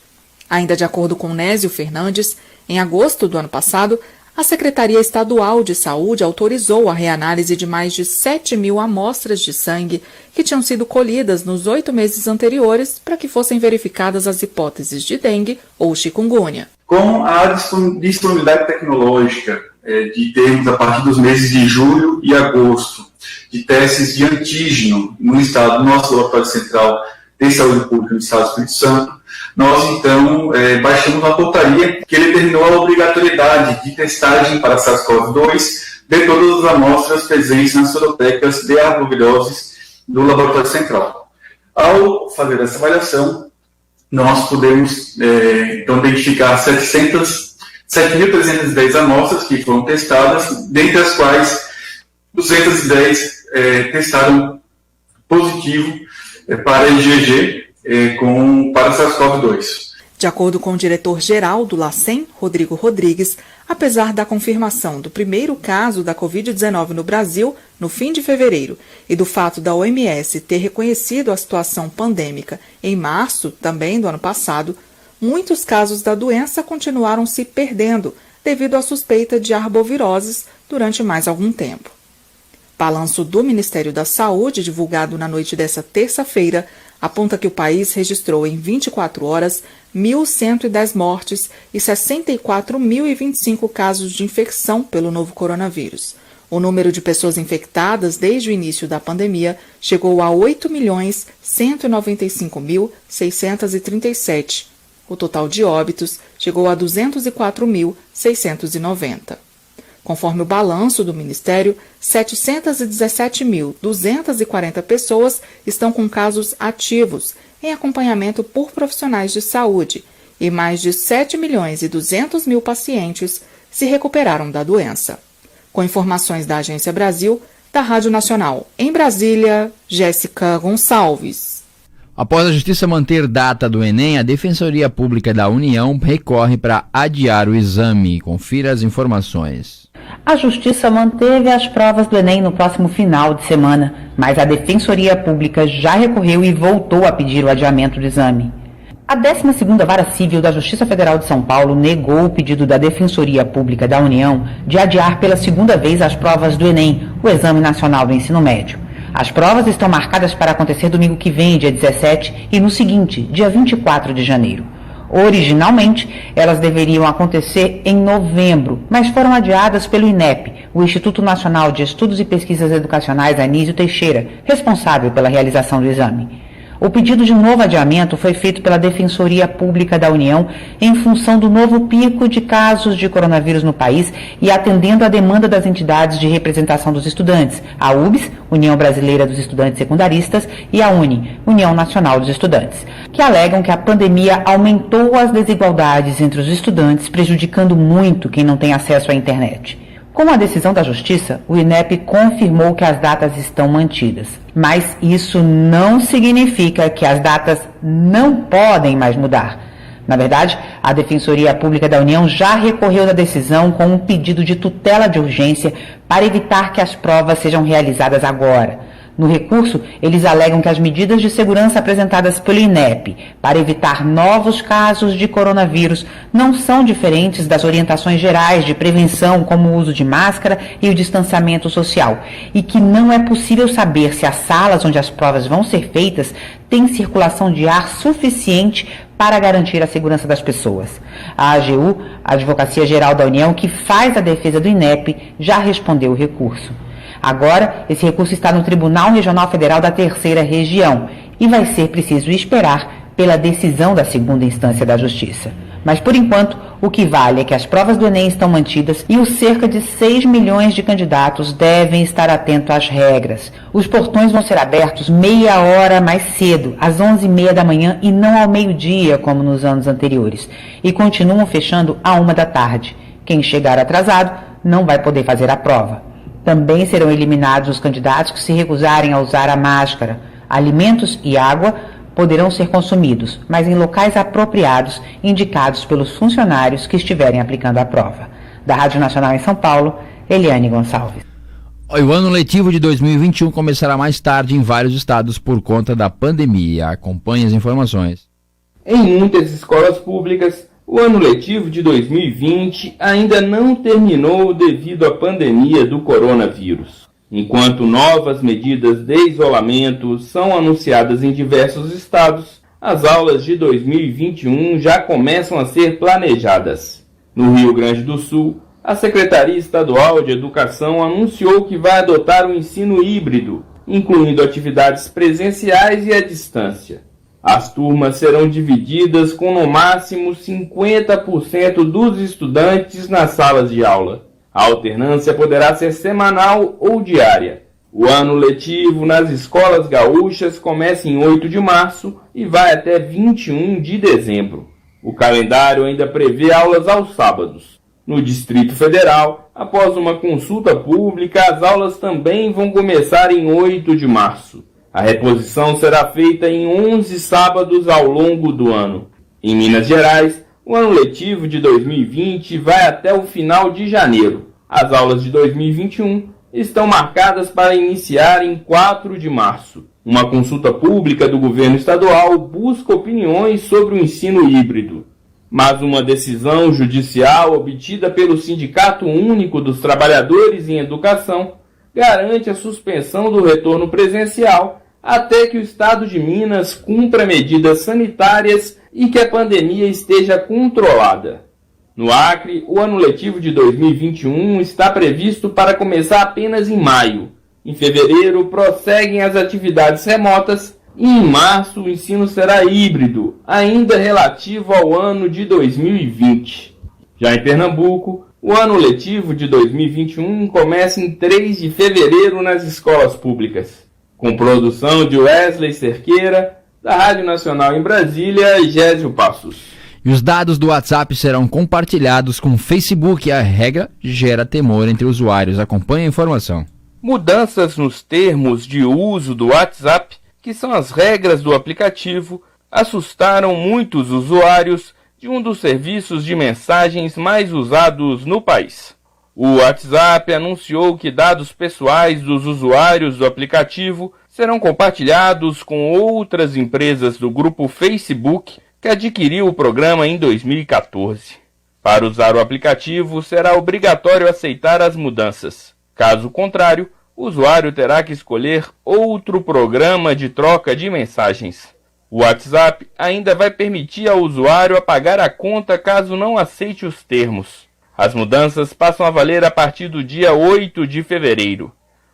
Ainda de acordo com Nésio Fernandes, em agosto do ano passado, a Secretaria Estadual de Saúde autorizou a reanálise de mais de 7.000 amostras de sangue que tinham sido colhidas nos 8 meses anteriores para que fossem verificadas as hipóteses de dengue ou chikungunya. Com a disponibilidade tecnológica de termos, a partir dos meses de julho e agosto, de testes de antígeno no estado, no nosso laboratório central de saúde pública do estado do Espírito Santo, nós então baixamos uma portaria que determinou a obrigatoriedade de testagem para SARS-CoV-2 de todas as amostras presentes nas sorotecas de arboviroses do laboratório central. Ao fazer essa avaliação, nós podemos então identificar 7.310 amostras que foram testadas, dentre as quais 210 testaram positivo para IgG para SARS-CoV-2. De acordo com o diretor-geral do LACEN, Rodrigo Rodrigues, apesar da confirmação do primeiro caso da Covid-19 no Brasil no fim de fevereiro e do fato da OMS ter reconhecido a situação pandêmica em março também do ano passado, muitos casos da doença continuaram se perdendo devido à suspeita de arboviroses durante mais algum tempo. Balanço do Ministério da Saúde, divulgado na noite desta terça-feira, aponta que o país registrou em 24 horas 1.110 mortes e 64.025 casos de infecção pelo novo coronavírus. O número de pessoas infectadas desde o início da pandemia chegou a 8.195.637. O total de óbitos chegou a 204.690. Conforme o balanço do Ministério, 717.240 pessoas estão com casos ativos em acompanhamento por profissionais de saúde e mais de 7.200.000 pacientes se recuperaram da doença. Com informações da Agência Brasil, da Rádio Nacional. Em Brasília, Jéssica Gonçalves. Após a Justiça manter data do Enem, a Defensoria Pública da União recorre para adiar o exame. Confira as informações. A Justiça manteve as provas do Enem no próximo final de semana, mas a Defensoria Pública já recorreu e voltou a pedir o adiamento do exame. A 12ª Vara Civil da Justiça Federal de São Paulo negou o pedido da Defensoria Pública da União de adiar pela segunda vez as provas do Enem, o Exame Nacional do Ensino Médio. As provas estão marcadas para acontecer domingo que vem, dia 17, e no seguinte, dia 24 de janeiro. Originalmente, elas deveriam acontecer em novembro, mas foram adiadas pelo INEP, o Instituto Nacional de Estudos e Pesquisas Educacionais Anísio Teixeira, responsável pela realização do exame. O pedido de novo adiamento foi feito pela Defensoria Pública da União em função do novo pico de casos de coronavírus no país e atendendo à demanda das entidades de representação dos estudantes, a UBS, União Brasileira dos Estudantes Secundaristas, e a UNE, União Nacional dos Estudantes, que alegam que a pandemia aumentou as desigualdades entre os estudantes, prejudicando muito quem não tem acesso à internet. Com a decisão da Justiça, o INEP confirmou que as datas estão mantidas. Mas isso não significa que as datas não podem mais mudar. Na verdade, a Defensoria Pública da União já recorreu da decisão com um pedido de tutela de urgência para evitar que as provas sejam realizadas agora. No recurso, eles alegam que as medidas de segurança apresentadas pelo INEP para evitar novos casos de coronavírus não são diferentes das orientações gerais de prevenção, como o uso de máscara e o distanciamento social, e que não é possível saber se as salas onde as provas vão ser feitas têm circulação de ar suficiente para garantir a segurança das pessoas. A AGU, a Advocacia Geral da União, que faz a defesa do INEP, já respondeu o recurso. Agora, esse recurso está no Tribunal Regional Federal da Terceira Região e vai ser preciso esperar pela decisão da segunda instância da Justiça. Mas, por enquanto, o que vale é que as provas do Enem estão mantidas e os cerca de 6 milhões de candidatos devem estar atentos às regras. Os portões vão ser abertos meia hora mais cedo, às 11h30 da manhã e não ao meio-dia, como nos anos anteriores, e continuam fechando à 1 da tarde. Quem chegar atrasado não vai poder fazer a prova. Também serão eliminados os candidatos que se recusarem a usar a máscara. Alimentos e água poderão ser consumidos, mas em locais apropriados, indicados pelos funcionários que estiverem aplicando a prova. Da Rádio Nacional em São Paulo, Eliane Gonçalves. O ano letivo de 2021 começará mais tarde em vários estados por conta da pandemia. Acompanhe as informações. Em muitas escolas públicas, o ano letivo de 2020 ainda não terminou devido à pandemia do coronavírus. Enquanto novas medidas de isolamento são anunciadas em diversos estados, as aulas de 2021 já começam a ser planejadas. No Rio Grande do Sul, a Secretaria Estadual de Educação anunciou que vai adotar o ensino híbrido, incluindo atividades presenciais e à distância. As turmas serão divididas com no máximo 50% dos estudantes nas salas de aula. A alternância poderá ser semanal ou diária. O ano letivo nas escolas gaúchas começa em 8 de março e vai até 21 de dezembro. O calendário ainda prevê aulas aos sábados. No Distrito Federal, após uma consulta pública, as aulas também vão começar em 8 de março. A reposição será feita em 11 sábados ao longo do ano. Em Minas Gerais, o ano letivo de 2020 vai até o final de janeiro. As aulas de 2021 estão marcadas para iniciar em 4 de março. Uma consulta pública do governo estadual busca opiniões sobre o ensino híbrido. Mas uma decisão judicial obtida pelo Sindicato Único dos Trabalhadores em Educação garante a suspensão do retorno presencial até que o Estado de Minas cumpra medidas sanitárias e que a pandemia esteja controlada. No Acre, o ano letivo de 2021 está previsto para começar apenas em maio. Em fevereiro, prosseguem as atividades remotas e em março o ensino será híbrido, ainda relativo ao ano de 2020. Já em Pernambuco, o ano letivo de 2021 começa em 3 de fevereiro nas escolas públicas. Com produção de Wesley Cerqueira, da Rádio Nacional em Brasília, Gésio Passos. E os dados do WhatsApp serão compartilhados com o Facebook. A regra gera temor entre usuários. Acompanhe a informação. Mudanças nos termos de uso do WhatsApp, que são as regras do aplicativo, assustaram muitos usuários de um dos serviços de mensagens mais usados no país. O WhatsApp anunciou que dados pessoais dos usuários do aplicativo serão compartilhados com outras empresas do grupo Facebook, que adquiriu o programa em 2014. Para usar o aplicativo, será obrigatório aceitar as mudanças. Caso contrário, o usuário terá que escolher outro programa de troca de mensagens. O WhatsApp ainda vai permitir ao usuário apagar a conta caso não aceite os termos. As mudanças passam a valer a partir do dia 8 de fevereiro.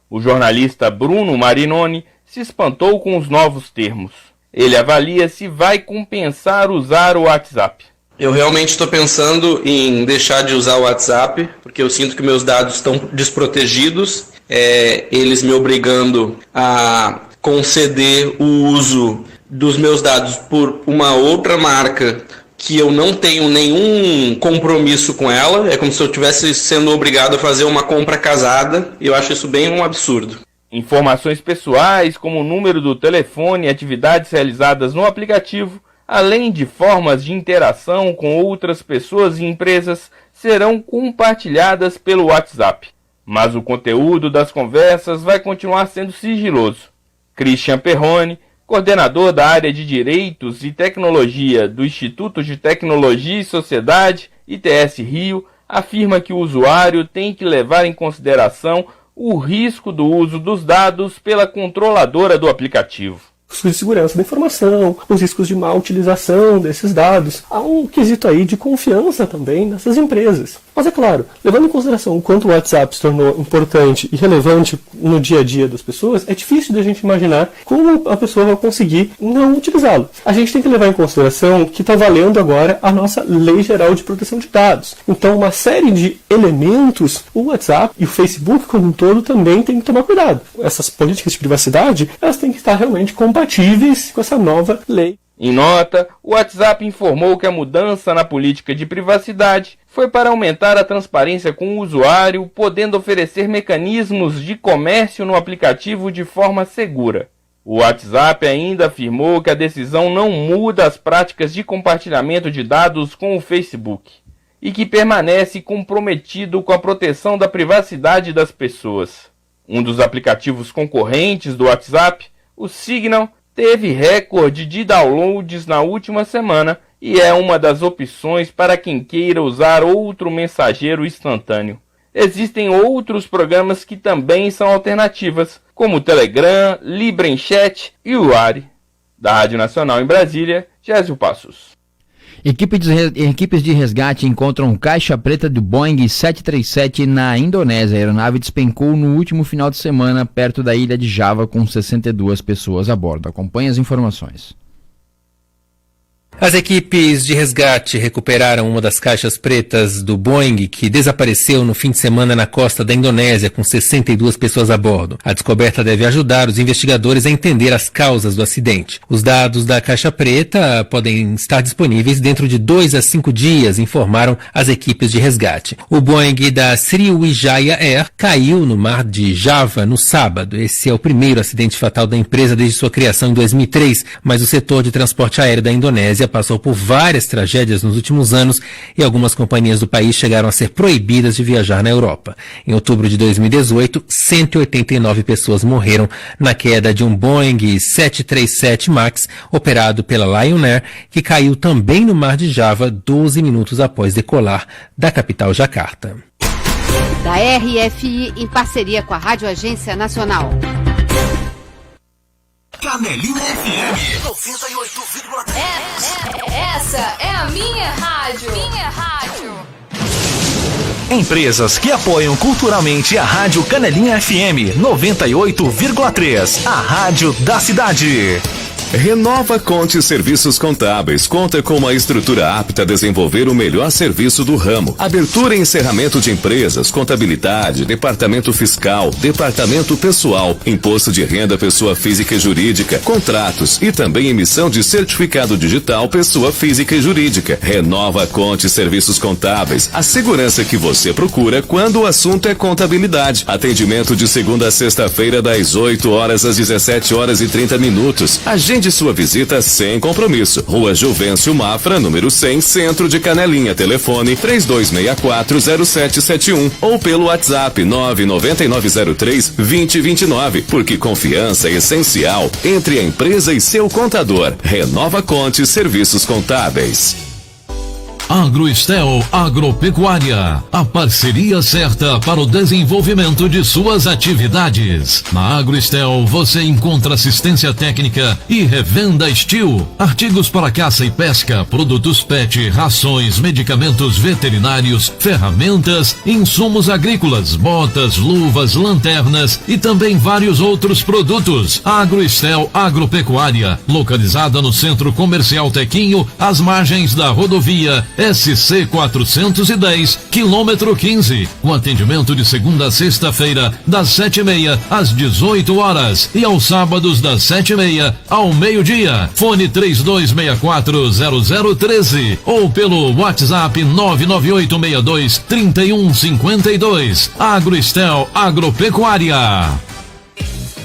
O jornalista Bruno Marinoni se espantou com os novos termos. Ele avalia se vai compensar usar o WhatsApp. Eu realmente estou pensando em deixar de usar o WhatsApp, porque eu sinto que meus dados estão desprotegidos, eles me obrigando a conceder o uso dos meus dados por uma outra marca que eu não tenho nenhum compromisso com ela. É como se eu estivesse sendo obrigado a fazer uma compra casada, e eu acho isso bem um absurdo. Informações pessoais, como o número do telefone e atividades realizadas no aplicativo, além de formas de interação com outras pessoas e empresas, serão compartilhadas pelo WhatsApp. Mas o conteúdo das conversas vai continuar sendo sigiloso. Christian Perrone, coordenador da área de Direitos e Tecnologia do Instituto de Tecnologia e Sociedade, ITS Rio, afirma que o usuário tem que levar em consideração o risco do uso dos dados pela controladora do aplicativo. De segurança da informação, os riscos de má utilização desses dados. Há um quesito aí de confiança também nessas empresas. Mas é claro, levando em consideração o quanto o WhatsApp se tornou importante e relevante no dia a dia das pessoas, é difícil de a gente imaginar como a pessoa vai conseguir não utilizá-lo. A gente tem que levar em consideração que está valendo agora a nossa Lei Geral de Proteção de Dados. Então, uma série de elementos, o WhatsApp e o Facebook como um todo também tem que tomar cuidado. Essas políticas de privacidade, elas têm que estar realmente compatíveis com essa nova lei. Em nota, o WhatsApp informou que a mudança na política de privacidade foi para aumentar a transparência com o usuário, podendo oferecer mecanismos de comércio no aplicativo de forma segura. O WhatsApp ainda afirmou que a decisão não muda as práticas de compartilhamento de dados com o Facebook e que permanece comprometido com a proteção da privacidade das pessoas. Um dos aplicativos concorrentes do WhatsApp, o Signal, teve recorde de downloads na última semana e é uma das opções para quem queira usar outro mensageiro instantâneo. Existem outros programas que também são alternativas, como o Telegram, LibreChat e o Wari. Da Rádio Nacional em Brasília, Gésio Passos. Equipes de resgate encontram caixa preta do Boeing 737 na Indonésia. A aeronave despencou no último final de semana perto da ilha de Java com 62 pessoas a bordo. Acompanhe as informações. As equipes de resgate recuperaram uma das caixas pretas do Boeing que desapareceu no fim de semana na costa da Indonésia com 62 pessoas a bordo. A descoberta deve ajudar os investigadores a entender as causas do acidente. Os dados da caixa preta podem estar disponíveis dentro de 2 a 5 dias, informaram as equipes de resgate. O Boeing da Sriwijaya Air caiu no mar de Java no sábado. Esse é o primeiro acidente fatal da empresa desde sua criação em 2003, mas o setor de transporte aéreo da Indonésia passou por várias tragédias nos últimos anos e algumas companhias do país chegaram a ser proibidas de viajar na Europa. Em outubro de 2018, 189 pessoas morreram na queda de um Boeing 737 MAX operado pela Lion Air, que caiu também no mar de Java 12 minutos após decolar da capital Jacarta. Da RFI em parceria com a Rádio Agência Nacional. Canelinha FM 98,3. Essa é a minha rádio. Empresas que apoiam culturalmente a Rádio Canelinha FM 98,3. A rádio da cidade. Renova Conte Serviços Contábeis conta com uma estrutura apta a desenvolver o melhor serviço do ramo. Abertura e encerramento de empresas, contabilidade, departamento fiscal, departamento pessoal, imposto de renda pessoa física e jurídica, contratos e também emissão de certificado digital pessoa física e jurídica. Renova Conte Serviços Contábeis, a segurança que você procura quando o assunto é contabilidade. Atendimento de segunda a sexta-feira das 8 horas às 17 horas e 30 minutos. Agende sua visita sem compromisso. Rua Juvencio Mafra, número 100, Centro de Canelinha. Telefone 32640771 ou pelo WhatsApp 99903-2029. Porque confiança é essencial entre a empresa e seu contador. Renova Conte Serviços Contábeis. Agroestel Agropecuária, a parceria certa para o desenvolvimento de suas atividades. Na Agroestel você encontra assistência técnica e revenda Estil, artigos para caça e pesca, produtos PET, rações, medicamentos veterinários, ferramentas, insumos agrícolas, botas, luvas, lanternas e também vários outros produtos. Agroestel Agropecuária, localizada no Centro Comercial Tequinho, às margens da rodovia SC 410, quilômetro 15, com atendimento de segunda a sexta-feira, das 7h30 às 18 horas e aos sábados das 7h30 ao meio-dia. Fone 32640013 ou pelo WhatsApp 998623152. Agroestel Agropecuária.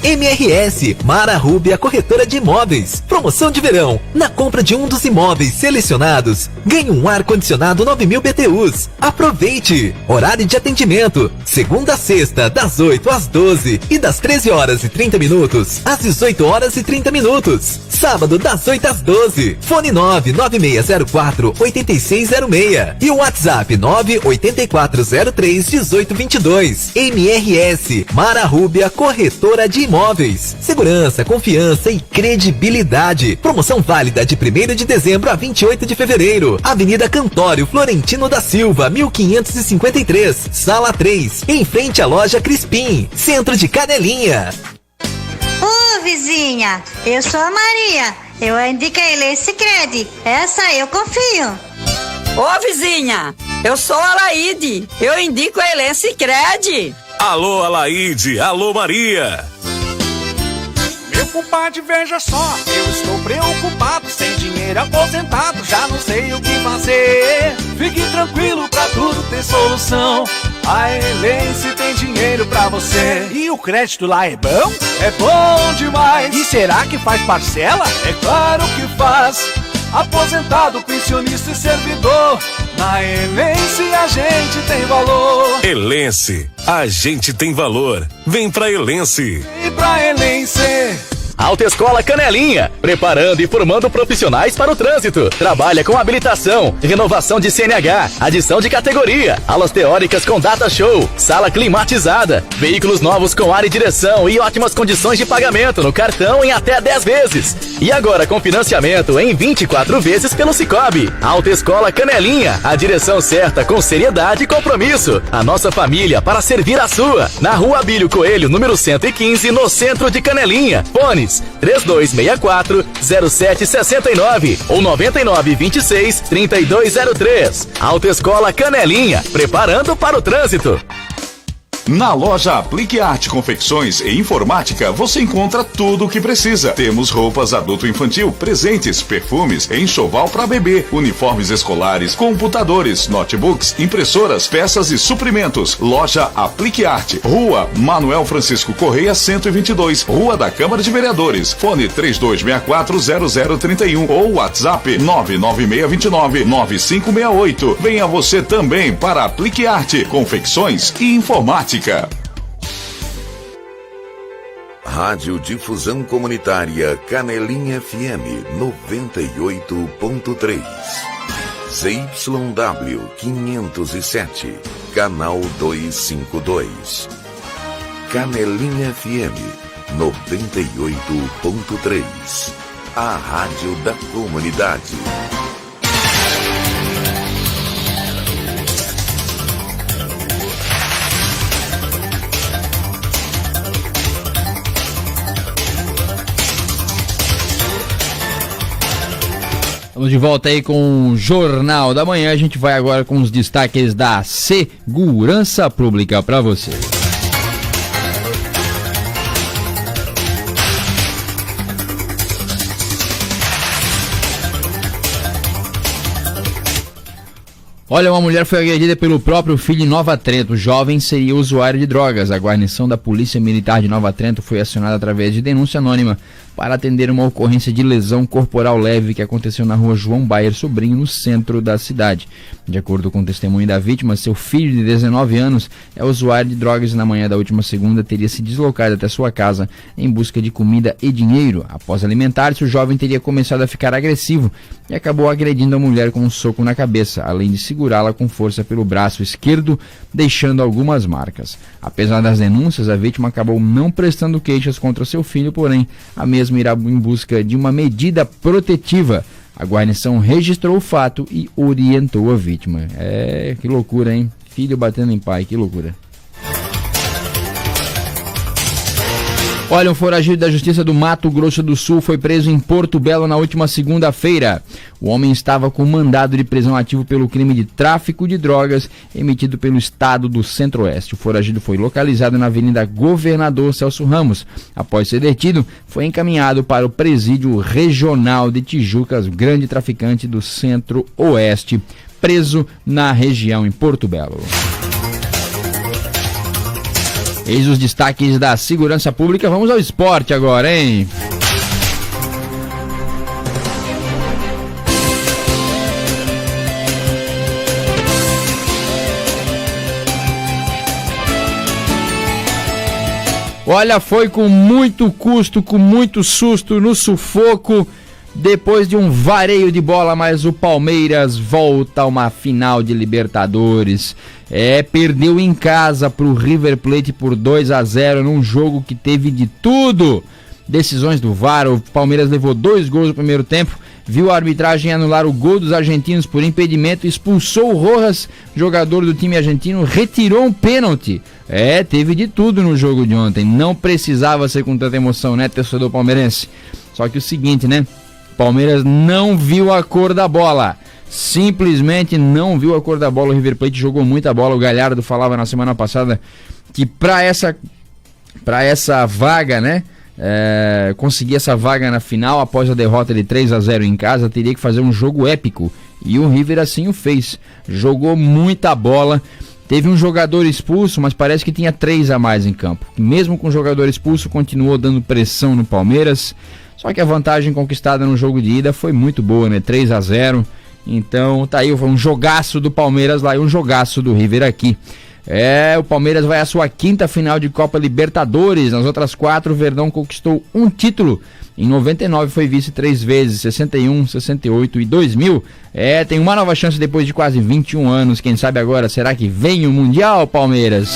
MRS, Mara Rúbia Corretora de Imóveis. Promoção de verão. Na compra de um dos imóveis selecionados, ganhe um ar-condicionado 9.000 BTUs. Aproveite! Horário de atendimento. Segunda a sexta, das 8 às 12 e das 13 horas e 30 minutos às 18 horas e 30 minutos. Sábado, das 8 às 12. Fone 99604-8606 e o WhatsApp 98403-1822. MRS, Mara Rúbia Corretora de Imóveis. Segurança, confiança e credibilidade. Promoção válida de 1º de dezembro a 28 de fevereiro. Avenida Cantório Florentino da Silva, 1553, Sala 3, em frente à loja Crispim, Centro de Canelinha. Ô vizinha, eu sou a Maria. Eu indico a Elense Cred. Essa eu confio. Ô vizinha, eu sou a Laide. Eu indico a Elense Cred. Alô, Alaide. Alô, Maria. Meu compadre, veja só, eu estou preocupado, sem dinheiro aposentado, já não sei o que fazer. Fique tranquilo, pra tudo tem solução. A Elense tem dinheiro pra você. E o crédito lá é bom? É bom demais. E será que faz parcela? É claro que faz. Aposentado, pensionista e servidor, na Elense a gente tem valor. Elense, a gente tem valor. Vem pra Elense. Vem pra Elense. Autoescola Canelinha, preparando e formando profissionais para o trânsito. Trabalha com habilitação, renovação de CNH, adição de categoria, aulas teóricas com data show, sala climatizada, veículos novos com ar e direção e ótimas condições de pagamento no cartão em até 10 vezes. E agora com financiamento em 24 vezes pelo Sicoob. Autoescola Canelinha, a direção certa com seriedade e compromisso. A nossa família para servir a sua. Na Rua Abílio Coelho, número 115, no centro de Canelinha. Fones 3264-0769 ou 9926-3203. Autoescola Canelinha, preparando para o trânsito. Na loja Aplique Arte Confecções e Informática você encontra tudo o que precisa. Temos roupas adulto-infantil, presentes, perfumes, enxoval para bebê, uniformes escolares, computadores, notebooks, impressoras, peças e suprimentos. Loja Aplique Arte, Rua Manuel Francisco Correia 122, Rua da Câmara de Vereadores. Fone 3264-0031 ou WhatsApp 99629-9568. Venha você também para Aplique Arte Confecções e Informática. Rádio Difusão Comunitária Canelinha FM 98.3. ZYW 507, canal 252. Canelinha FM 98.3. A rádio da comunidade. Estamos de volta aí com o Jornal da Manhã. A gente vai agora com os destaques da segurança pública para você. Olha, uma mulher foi agredida pelo próprio filho em Nova Trento. O jovem seria usuário de drogas. A guarnição da Polícia Militar de Nova Trento foi acionada através de denúncia anônima para atender uma ocorrência de lesão corporal leve que aconteceu na rua João Baier Sobrinho, no centro da cidade. De acordo com o testemunho da vítima, seu filho de 19 anos é usuário de drogas e na manhã da última segunda teria se deslocado até sua casa em busca de comida e dinheiro. Após alimentar-se, o jovem teria começado a ficar agressivo e acabou agredindo a mulher com um soco na cabeça, além de segurá-la com força pelo braço esquerdo, deixando algumas marcas. Apesar das denúncias, a vítima acabou não prestando queixas contra seu filho, porém, a mesma irá em busca de uma medida protetiva. A guarnição registrou o fato e orientou a vítima. Que loucura, hein? Filho batendo em pai, que loucura. Olha, um foragido da Justiça do Mato Grosso do Sul foi preso em Porto Belo na última segunda-feira. O homem estava com mandado de prisão ativo pelo crime de tráfico de drogas emitido pelo Estado do Centro-Oeste. O foragido foi localizado na Avenida Governador Celso Ramos. Após ser detido, foi encaminhado para o Presídio Regional de Tijucas, grande traficante do Centro-Oeste, preso na região em Porto Belo. Eis os destaques da segurança pública. Vamos ao esporte agora, hein? Olha, foi com muito custo, com muito susto, no sufoco, depois de um vareio de bola, mas o Palmeiras volta a uma final de Libertadores. Perdeu em casa pro River Plate por 2-0 num jogo que teve de tudo. Decisões do VAR, o Palmeiras levou 2 gols no primeiro tempo, viu a arbitragem anular o gol dos argentinos por impedimento, expulsou o Rojas, jogador do time argentino, retirou um pênalti. Teve de tudo no jogo de ontem, não precisava ser com tanta emoção, né, torcedor palmeirense? Só que o seguinte, né, Palmeiras não viu a cor da bola, simplesmente não viu a cor da bola. O River Plate jogou muita bola, o Galhardo falava na semana passada que pra essa vaga, né, conseguir essa vaga na final após a derrota de 3-0 em casa, teria que fazer um jogo épico, e o River assim o fez, jogou muita bola. Teve um jogador expulso, mas parece que tinha 3 a mais em campo. Mesmo com o jogador expulso, continuou dando pressão no Palmeiras. Só que a vantagem conquistada no jogo de ida foi muito boa, né? 3-0. Então tá aí, foi um jogaço do Palmeiras lá e um jogaço do River aqui. O Palmeiras vai à sua 5ª final de Copa Libertadores. Nas outras 4, o Verdão conquistou um título. Em 99 foi vice 3 vezes, 61, 68 e 2000. Tem uma nova chance depois de quase 21 anos. Quem sabe agora, será que vem o Mundial, Palmeiras?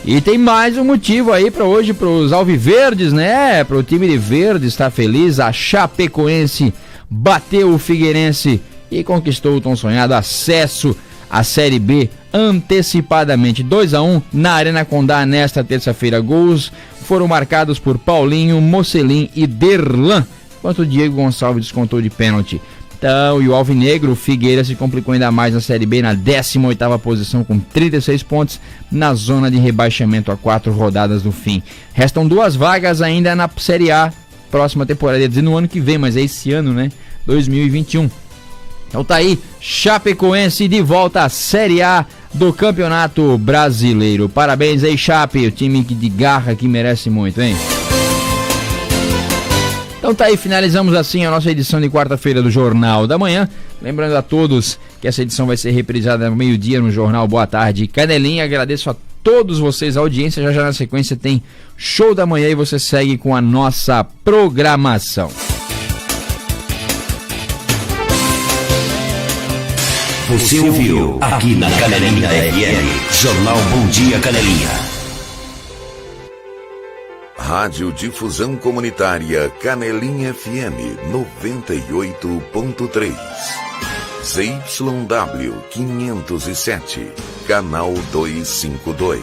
E tem mais um motivo aí para hoje, para os alviverdes, né? Para o time de verde estar feliz. A Chapecoense bateu o Figueirense e conquistou o tão sonhado acesso à Série B antecipadamente. 2-1 na Arena Condá nesta terça-feira. Gols foram marcados por Paulinho, Mocelin e Derlan, enquanto o Diego Gonçalves descontou de pênalti. Então, e o Alvinegro, o Figueira, se complicou ainda mais na Série B, na 18ª posição com 36 pontos, na zona de rebaixamento a 4 rodadas do fim. Restam 2 vagas ainda na Série A, próxima temporada, ia dizer no ano que vem, mas é esse ano, né? 2021. Então tá aí, Chapecoense de volta à Série A do Campeonato Brasileiro. Parabéns aí, Chape, o time de garra que merece muito, hein? Então tá aí, finalizamos assim a nossa edição de quarta-feira do Jornal da Manhã. Lembrando a todos que essa edição vai ser reprisada ao meio-dia no Jornal Boa Tarde Canelinha. Agradeço a todos vocês a audiência. Já na sequência tem Show da Manhã e você segue com a nossa programação. Você ouviu aqui na Canelinha FM, Jornal Bom Dia Canelinha. Rádio Difusão Comunitária Canelinha FM 98.3. ZYW 507, canal 252.